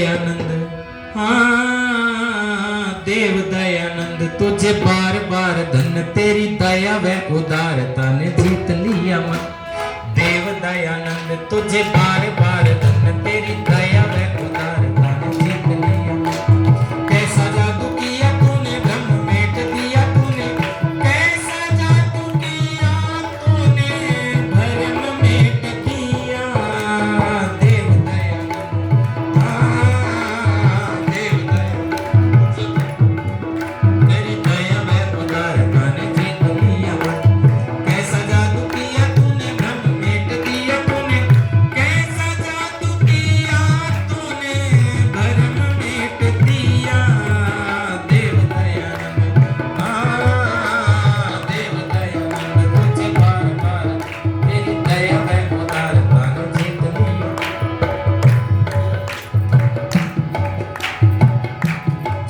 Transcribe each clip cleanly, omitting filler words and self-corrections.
दयानंद, हाँ देव दयानंद, तुझे बार बार धन, तेरी दया व उदारता ने जीत लिया मन। देव दयानंद तुझे बार बार धन, तेरी दया व उदारता ने जीत लिया मन। कैसा जादू किया तूने, ब्रह्म मेट दिया तूने, कैसा जादू किया तूने, भरम मेट दिया। देव दयानंद, हाँ देव दयानंद, तेरी दया व उदारता ने जीत लिया मन। कैसा जादू किया तूने, ब्रह्म मेट दिया तूने, कैसा जादू किया तूने, भरम मेट दिया। देव दयानंद, हाँ देव दयानंद, तुझे बार बार तेरी दया व उदारता ने जीत लिया।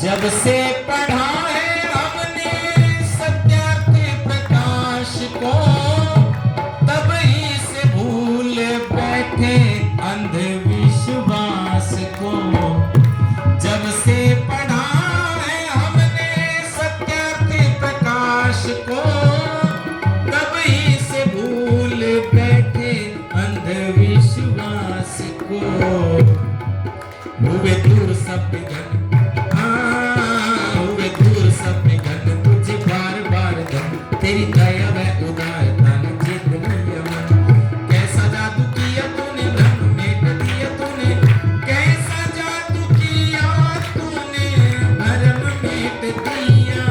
जब से पढ़ा है हमने सत्य के प्रकाश को, तब ही से भूल बैठे अंधविश्वास को। जब से पढ़ा है हमने सत्य के प्रकाश को, तब ही से भूल बैठे अंधविश्वास को। हुए दूर सब विघन, हाँ हुए दूर सब विघन, तुझे बार बार धन, तेरी दया व उदारता ने जीत लिया मन। कैसा जादू किया तूने, ब्रह्म मेट दिया तूने, कैसा जादू किया तूने, भरम मेट दिया।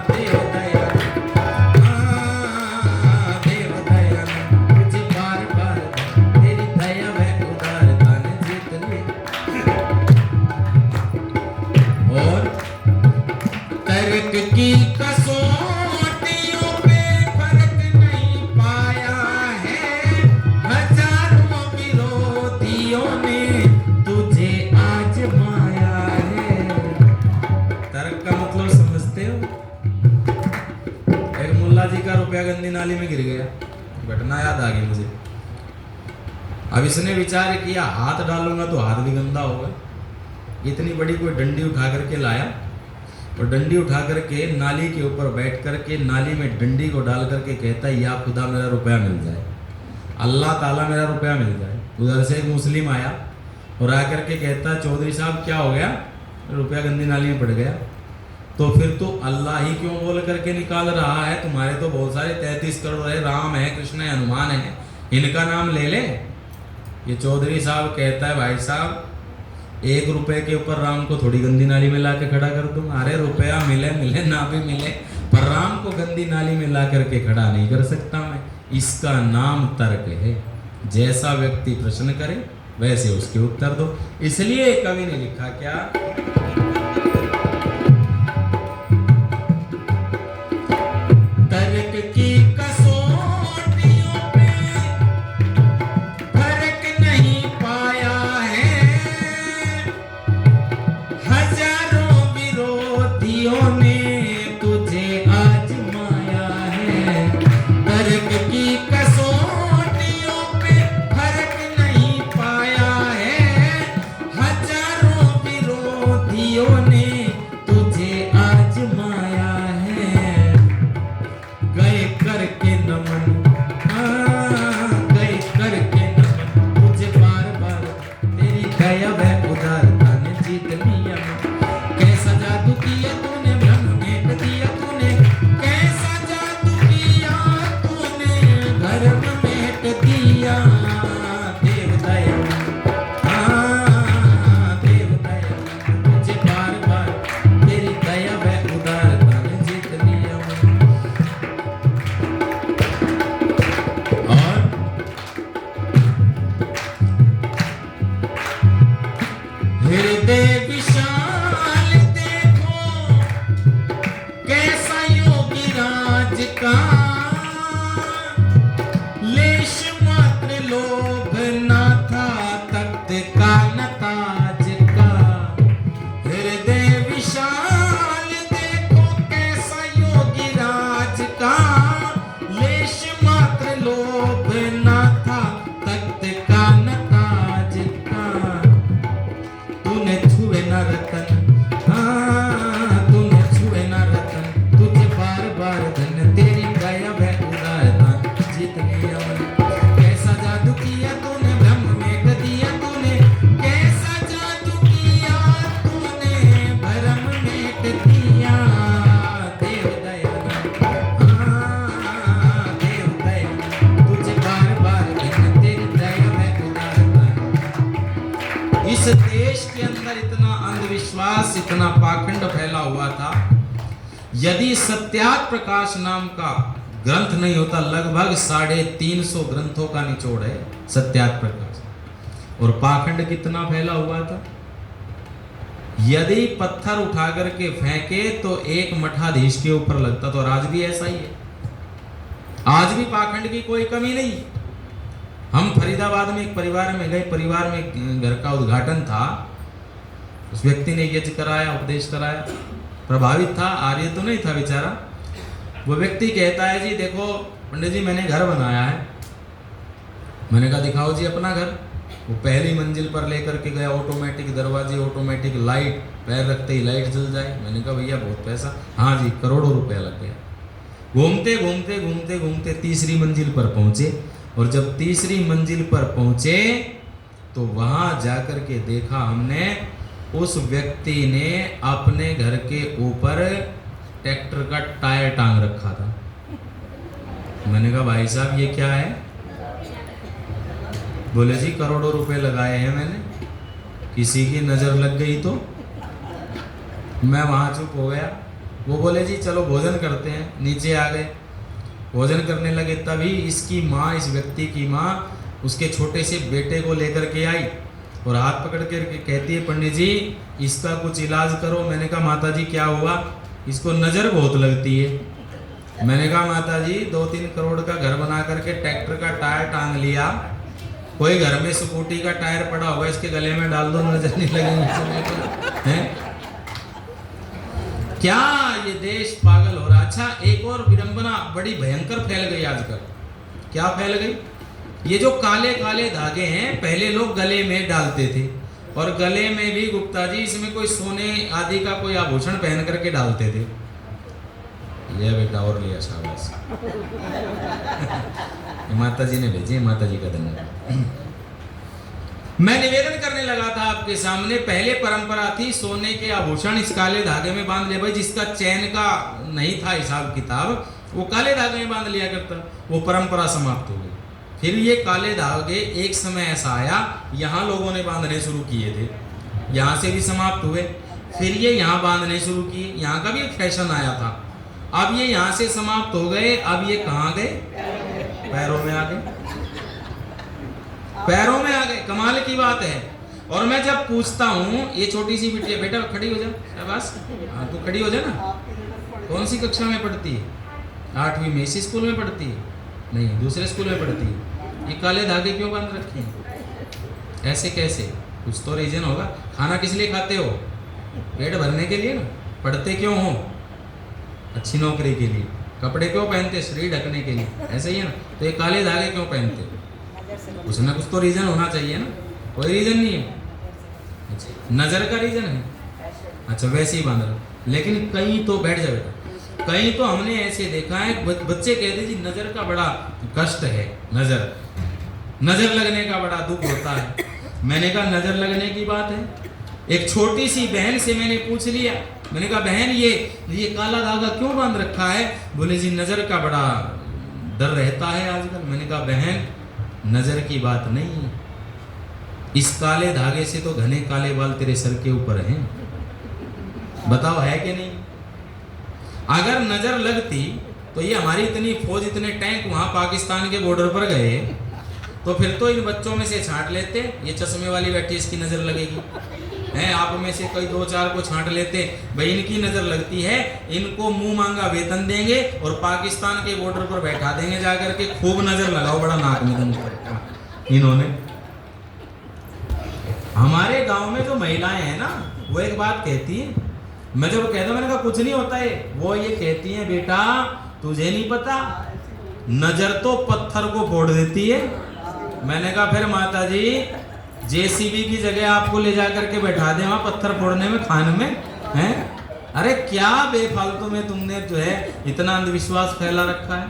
देव दयानंद, हाँ देव दयानंद, तुझे बार बार धन, तेरी दया व उदारता ने जीत लिया। और तर्क की कसौटियों पे फर्क नहीं पाया है, हजारों विरोधियों ने तुझे आजमाया है। तर्क का मतलब समझते हो? एक मुल्ला जी का रुपया गंदी नाली में गिर गया, घटना याद आ गई मुझे। अब इसने विचार किया हाथ डालूंगा तो हाथ भी गंदा होगा। इतनी बड़ी कोई डंडी उठा करके लाया और डंडी उठा करके नाली के ऊपर बैठ करके नाली में डंडी को डाल करके कहता है या खुदा मेरा रुपया मिल जाए, अल्लाह ताला मेरा रुपया मिल जाए। उधर से एक मुस्लिम आया और आकर के कहता है चौधरी साहब क्या हो गया, रुपया गंदी नाली में पड़ गया। तो फिर तो अल्लाह ही क्यों बोल करके निकाल रहा है, तुम्हारे तो बहुत सारे 33 करोड़ है, राम है, कृष्ण है, हनुमान है, इनका नाम ले ले। ये चौधरी साहब कहता है भाई साहब 1 रुपए के ऊपर राम को थोड़ी गंदी नाली में ला के खड़ा कर दूं। अरे रुपया मिले मिले ना भी मिले, पर राम को गंदी नाली में ला करके खड़ा नहीं कर सकता मैं। इसका नाम तर्क है। जैसा व्यक्ति प्रश्न करे वैसे उसके उत्तर दो। इसलिए कवि ने लिखा क्या, तर्क की कसौटियों पे फर्क नहीं पाया है, हजारों विरोधियों ने तुझे आजमाया है। तर्क की कसौटियों पे फर्क नहीं पाया है, हजारों विरोधियों ने तुझे आजमाया है। गए करके नमन, हाँ गए करके नमन, तुझे बार बार तेरी दया व उदारता ने जीत लिया मन। कैसा जादू किया तूने, ब्रह्म मेट दिया तूने, कैसा जादू किया तूने, भरम मेट दिया। देव दयानंद, हाँ देव दयानंद, तुझे बार बार तेरी दया व उदारता ने जीत लिया मन। और हृदय विशाल देखो, कैसा योगी राज का, लेश मात्र लोभ ना था तख्त का न ताज का। हृदय विशाल देखो, कैसा योगी राज का, लेश मात्र लोभ ना था तख्त का न ताज का। तूने छुए ना रतन, हाँ तूने छुए ना रतन, तुझे बार बार धन तेरी दया वह उदारता जीत लिया मन। कैसा जादू किया तूने ब्रह्म में कर दिया तूने, कैसा जादू किया तूने ब्रह्म में कर दिया। देव दयानंद, हाँ देव दयानंद, तुझे बार बार धन तेरी दया वह उदारता। इस देश के अंदर इतना अंधविश्वास, इतना पाखंड फैला हुआ था, यदि सत्यार्थ प्रकाश नाम का ग्रंथ नहीं होता, लगभग 350 ग्रंथों का निचोड़ है सत्यार्थ प्रकाश, और पाखंड कितना फैला हुआ था। यदि पत्थर उठा करके फेंके तो एक मठाधीश के ऊपर लगता, तो आज भी ऐसा ही है। आज भी पाखंड की कोई कमी नहीं। हम फरीदाबाद में एक परिवार में गए, परिवार में घर का उद्घाटन था, उस व्यक्ति ने यज्ञ कराया, उपदेश कराया, प्रभावित था, आर्य तो नहीं था बेचारा। वो व्यक्ति कहता है जी देखो पंडित जी मैंने घर बनाया है। मैंने कहा दिखाओ जी अपना घर। वो पहली मंजिल पर लेकर के गया, ऑटोमेटिक दरवाजे, ऑटोमेटिक लाइट, पैर रखते ही लाइट जल जाए। मैंने कहा भैया बहुत पैसा। हाँ जी करोड़ों रुपया लग गया। घूमते घूमते घूमते घूमते तीसरी मंजिल पर पहुंचे, और जब तीसरी मंजिल पर पहुंचे तो वहां जाकर के देखा हमने उस व्यक्ति ने अपने घर के ऊपर ट्रैक्टर का टायर टांग रखा था। मैंने कहा भाई साहब ये क्या है? बोले जी करोड़ों रुपए लगाए हैं मैंने, किसी की नजर लग गई तो। मैं वहां चुप हो गया। वो बोले जी चलो भोजन करते हैं। नीचे आ गए, भोजन करने लगे। तभी इसकी माँ, इस व्यक्ति की माँ उसके छोटे से बेटे को लेकर के आई और हाथ पकड़ के कहती है पंडित जी इसका कुछ इलाज करो। मैंने कहा माता जी क्या हुआ? इसको नज़र बहुत लगती है। मैंने कहा माता जी 2-3 करोड़ का घर बना करके ट्रैक्टर का टायर टांग लिया, कोई घर में स्कूटी का टायर पड़ा होगा इसके गले में डाल दो, नजर नहीं लगेगी। हैं? क्या ये देश पागल हो रहा। अच्छा एक और विडंबना बड़ी भयंकर फैल गई आजकल। क्या फैल गई? ये जो काले काले धागे हैं पहले लोग गले में डालते थे, और गले में भी गुप्ता जी इसमें कोई सोने आदि का कोई आभूषण पहन करके डालते थे। ये बेटा और लिया शाबाश। माता जी ने भेजे, माता जी का धन्यवाद। मैं निवेदन करने लगा था आपके सामने, पहले परंपरा थी सोने के आभूषण इस काले धागे में बांध ले। भाई जिसका चैन का नहीं था हिसाब किताब वो काले धागे में बांध लिया करता, वो परंपरा समाप्त हो गई। फिर ये काले धागे एक समय ऐसा आया यहाँ लोगों ने बांधने शुरू किए थे, यहाँ से भी समाप्त हुए। फिर ये यहाँ बांधने शुरू किए, यहाँ का भी एक फैशन आया था। अब ये यहाँ से समाप्त हो गए, अब ये कहाँ गए? पैरों में आ गए, पैरों में आ गए। कमाल की बात है। और मैं जब पूछता हूँ, ये छोटी सी बिटिया, बेटा खड़ी हो जा, शाबाश, हाँ तू खड़ी हो जा ना। कौन सी कक्षा में पढ़ती है? 8वीं में। इसी स्कूल में पढ़ती है? नहीं, दूसरे स्कूल में पढ़ती है। ये काले धागे क्यों बांध रखे हैं? ऐसे कैसे? कुछ तो रीजन होगा। खाना किस लिए खाते हो? पेट भरने के लिए ना। पढ़ते क्यों हो? अच्छी नौकरी के लिए। कपड़े क्यों पहनते? शरीर ढकने के लिए। ऐसे ही है ना। तो ये काले धागे क्यों पहनते? कुछ ना कुछ तो रीजन होना चाहिए ना। कोई रीजन नहीं है। अच्छा, नजर का रीजन है। अच्छा वैसे ही बांध रहे। लेकिन कहीं तो बैठ जाएगा, कहीं तो हमने ऐसे देखा है बच्चे कहते जी नजर का बड़ा कष्ट है, नजर लगने का बड़ा दुख होता है। मैंने कहा नजर लगने की बात है। एक छोटी सी बहन से मैंने पूछ लिया, मैंने कहा बहन ये काला धागा क्यों बांध रखा है? बोले जी नजर का बड़ा डर रहता है आजकल। मैंने कहा बहन नजर की बात नहीं है, इस काले धागे से तो घने काले बाल तेरे सर के ऊपर हैं। बताओ है कि नहीं? अगर नजर लगती तो ये हमारी इतनी फौज, इतने टैंक वहां पाकिस्तान के बॉर्डर पर गए तो फिर तो इन बच्चों में से छांट लेते। ये चश्मे वाली बैठी इसकी नजर लगेगी, हैं आप में से कोई 2-4 को छांट लेते, भाई इनकी नजर लगती है, इनको मुंह मांगा वेतन देंगे और पाकिस्तान के बॉर्डर पर बैठा देंगे जाकर के, खूब नजर लगाओ, बड़ा नाक में दम कर। इन्होंने हमारे गांव में जो महिलाएं हैं ना, वो एक बात कहती है, मैं जब कहता हूं मैंने कहा कुछ नहीं होता है, वो ये कहती है बेटा तुझे नहीं पता, नजर तो पत्थर को फोड़ देती है। मैंने कहा फिर माता जी जेसीबी की जगह आपको ले जाकर के बैठा दे वहां पत्थर फोड़ने में, खान में, हैं? अरे क्या बेफालतू में तुमने जो है इतना अंधविश्वास फैला रखा है,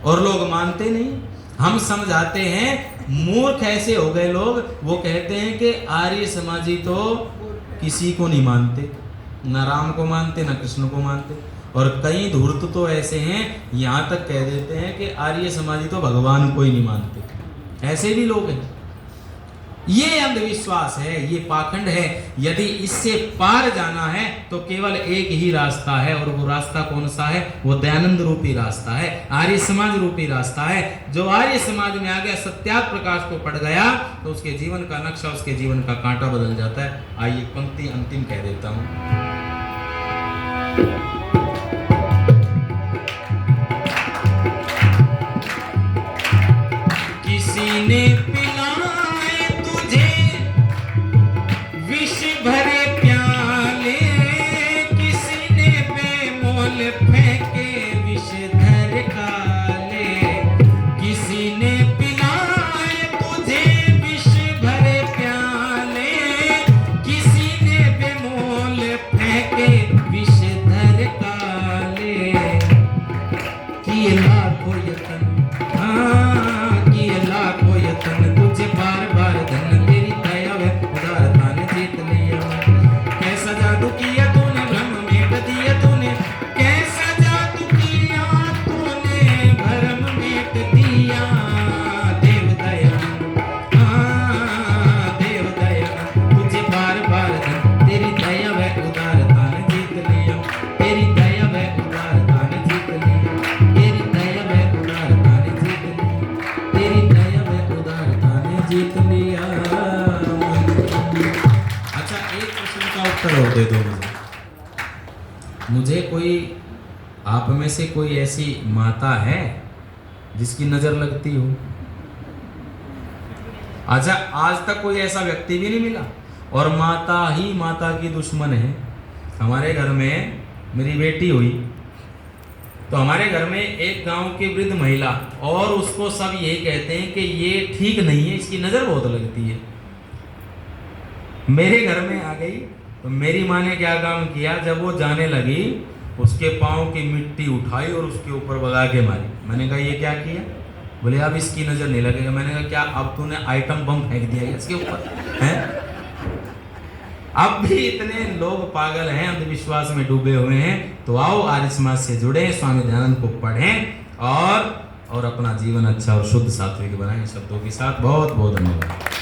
और लोग मानते नहीं। हम समझाते हैं, मूर्ख ऐसे हो गए लोग, वो कहते हैं कि आर्य समाजी तो किसी को नहीं मानते, न राम को मानते न कृष्ण को मानते, और कई धूर्त तो ऐसे हैं यहाँ तक कह देते हैं कि आर्य समाजी तो भगवान को ही नहीं मानते। ऐसे भी लोग हैं। ये अंधविश्वास है, ये पाखंड है। यदि इससे पार जाना है तो केवल एक ही रास्ता है, और वो रास्ता कौन सा है? वो दयानंद रूपी रास्ता है, आर्य समाज रूपी रास्ता है। जो आर्य समाज में आ गया, सत्याग प्रकाश को पड़ गया, तो उसके जीवन का नक्शा, उसके जीवन का कांटा बदल जाता है। आइए एक पंक्ति अंतिम कह देता हूं। किसी ने भरे प्याले, किसी ने बेमोल फेंके विषधर काले, किसी ने पिलाए तुझे विष भरे प्याले, किसी ने बेमोल फेंके विषधर काले। किए लाखों यतन, हाँ किए लाखों यतन, तुझे बार बार धन तेरी दया व उदारता ने जीत लिया। कैसा जादू किया तूने भ्रम में दिया तूने, कैसा जादू किया तूने भ्रम में दिया। देव दया, हाँ देव दया, तुझे बार बार धन तेरी दया व उदारता ने जीत लिया। तेरी दया व उदारता ने जीत लिया, तेरी दया व उदारता ने जीत लिया, तेरी दया व उदारता ने जीत लिया। अच्छा, एक प्रश्न का उत्तर और दे दो मुझे। कोई आप में से कोई ऐसी माता है जिसकी नजर लगती हो? अच्छा, आज तक कोई ऐसा व्यक्ति भी नहीं मिला, और माता ही माता की दुश्मन है। हमारे घर में मेरी बेटी हुई तो हमारे घर में एक गांव की वृद्ध महिला, और उसको सब यही कहते हैं कि ये ठीक नहीं है, इसकी नजर बहुत लगती है। मेरे घर में आ गई तो मेरी माँ ने क्या काम किया, जब वो जाने लगी उसके पाँव की मिट्टी उठाई और उसके ऊपर भगा के मारी। मैंने कहा ये क्या किया? बोले अब इसकी नजर नहीं लगेगा। मैंने कहा क्या अब तूने आइटम बम फेंक दिया है इसके ऊपर, हैं? अब भी इतने लोग पागल हैं, अंधविश्वास में डूबे हुए हैं। तो आओ आर्य समाज से जुड़े, स्वामी दयानंद को पढ़ें और अपना जीवन अच्छा और शुद्ध सात्विक बनाएं। शब्दों के साथ बहुत बहुत धन्यवाद।